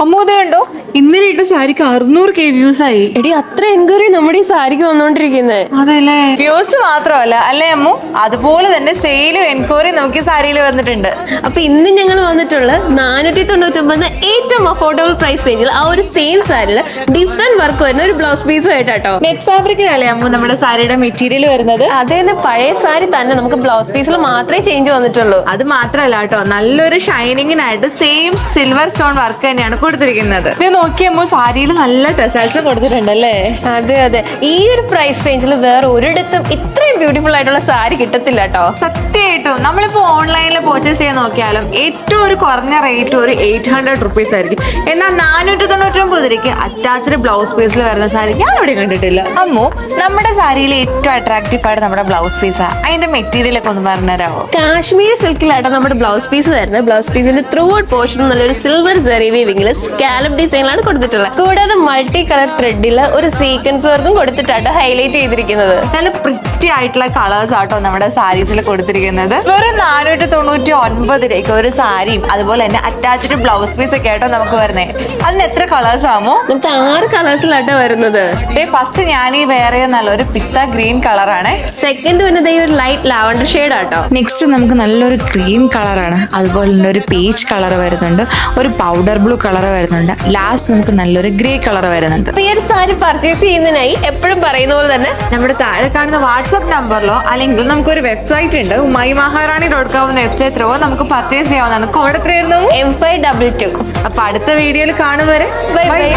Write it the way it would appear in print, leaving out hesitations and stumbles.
അമ്മൂത് കണ്ടോ, ഇന്നലെ ഇട്ട സാരിക്ക് 600K വ്യൂസ് ആയി. എടി അത്ര എൻക്വയറി നമ്മുടെ ഈ സാരിക്ക് വന്നോണ്ടിരിക്കുന്നത്. അതല്ലേ, വ്യൂസ് മാത്രമല്ല അല്ലേ അമ്മു, അതുപോലെ തന്നെ സെയിലും എൻക്വയറി നമുക്ക് സാരിയിൽ വന്നിട്ടുണ്ട്. അപ്പൊ ഇന്ന് ഞങ്ങൾ വന്നിട്ടുള്ള 499 ഏറ്റവും അഫോർഡബിൾ പ്രൈസ് റേഞ്ചിൽ ആ ഒരു സെയിം സാരിയിൽ ഡിഫറെന്റ് വർക്ക് വരുന്ന ഒരു ബ്ലൗസ് പീസും ആയിട്ടാട്ടോ. നെറ്റ് ഫാബ്രിക്കിലല്ലേ അമ്മു നമ്മുടെ സാരിയുടെ മെറ്റീരിയൽ വരുന്നത്? അതേന്ന് പഴയ സാരി തന്നെ നമുക്ക് ബ്ലൗസ് പീസിൽ മാത്രമേ ചേഞ്ച് വന്നിട്ടുള്ളൂ. അത് മാത്രല്ല കേട്ടോ, നല്ലൊരു ഷൈനിങ്ങിനായിട്ട് സെയിം സിൽവർ സ്റ്റോൺ വർക്ക് തന്നെയാണ് കൊടുത്തിരിക്കുന്നത്. ഇത് നോക്കിയമ്മോ, സാരിയിൽ നല്ല ടെസൽസ് കൊടുത്തിട്ടുണ്ടല്ലേ? അതെ അതെ, ഈ ഒരു പ്രൈസ് റേഞ്ചിൽ വേറെ ഒരിടത്തും ഇത്രയും ബ്യൂട്ടിഫുൾ ആയിട്ടുള്ള സാരി കിട്ടത്തില്ല കേട്ടോ. സത്യമായിട്ടും നമ്മളിപ്പോ ഓൺലൈനിൽ പർച്ചേസ് ചെയ്യാൻ നോക്കിയാലും ഏറ്റവും ഒരു കുറഞ്ഞ റേറ്റ് ഒരു 800 റുപ്പീസ് ആയിരിക്കും. എന്നാൽ 499 രൂപയ്ക്ക് അറ്റാച്ച്ഡ് ബ്ലൗസ് പീസിൽ വരുന്ന സാരി ഞാൻ ഇവിടെ കണ്ടിട്ടില്ല. അമ്മു, നമ്മുടെ സാരിയിൽ ഏറ്റവും അട്രാക്റ്റീവ് ആയിട്ട് നമ്മുടെ ബ്ലൗസ് പീസാ, അതിന്റെ മെറ്റീരിയൽ ഒക്കെ ഒന്ന് പറഞ്ഞുതരാമോ? കാശ്മീരി സിൽക്കിലായിട്ട് നമ്മുടെ ബ്ലൗസ് പീസ് വരുന്നത്. ബ്ലൗസ് പീസിന്റെ ത്രൂ ഔട്ട് പോർഷൻ നല്ലൊരു സിൽവർ ജെറി വീവിംഗിൽ സ്കാലപ്പ് ഡിസൈനിലാണ് കൊടുത്തിട്ടുള്ളത്. കൂടാതെ മൾട്ടി കളർ ത്രെഡിൽ ഒരു സീക്വൻസ് വർക്കും കൊടുത്തിട്ടാട്ടോ ഹൈലൈറ്റ് ചെയ്തിരിക്കുന്നത്. നല്ല പ്രിറ്റി ആയിട്ടുള്ള കളേഴ്സ് ആട്ടോ നമ്മുടെ സാരീസിൽ കൊടുത്തിരിക്കുന്നത്. വെറും 499 രൂപയ്ക്ക് ഒരു സാരിയും അതുപോലെ തന്നെ അറ്റാച്ച്ഡ് ബ്ലൗസ് പീസ് ഒക്കെ ആയിട്ടോ നമുക്ക് വരുന്നത്. അതിന് എത്ര കളേഴ്സ് ആമോ? നമുക്ക് 6 കളേഴ്സിലാട്ടോ വരുന്നത്. ഫസ്റ്റ് ഞാൻ ഈ വേറെ നല്ലൊരു പിസ്ത ഗ്രീൻ കളറാണ്. സെക്കൻഡ് വരുന്നത് ഈ ഒരു ലൈറ്റ് ലാവണ്ടർ ഷെയ്ഡ് ആട്ടോ. നെക്സ്റ്റ് നമുക്ക് നല്ലൊരു ക്രീം കളറാണ്. അതുപോലെ തന്നെ ഒരു പീച്ച് കളർ വരുന്നുണ്ട്, ഒരു പൗഡർ ബ്ലൂ കളർ വരുന്നുണ്ട്, ലാസ്റ്റ് നമുക്ക് നല്ലൊരു ഗ്രേ കളർ വരുന്നുണ്ട്. ഈ ഒരു സാരി പർച്ചേസ് ചെയ്യുന്നതിനായി എപ്പോഴും പറയുന്ന പോലെ തന്നെ നമ്മുടെ താഴെ കാണുന്ന വാട്സ്ആപ്പ് നമ്പറിലോ അല്ലെങ്കിൽ നമുക്കൊരു വെബ്സൈറ്റ് ഉണ്ട്, mymaharani.com എന്ന വെബ്സൈറ്റ് ത്രോ നമുക്ക് പർച്ചേസ് ചെയ്യാവുന്നതാണ്. കോഡ് എത്രയായിരുന്നു? M522. അപ്പൊ അടുത്ത വീഡിയോയിൽ കാണും വരെ ബൈ ബൈ.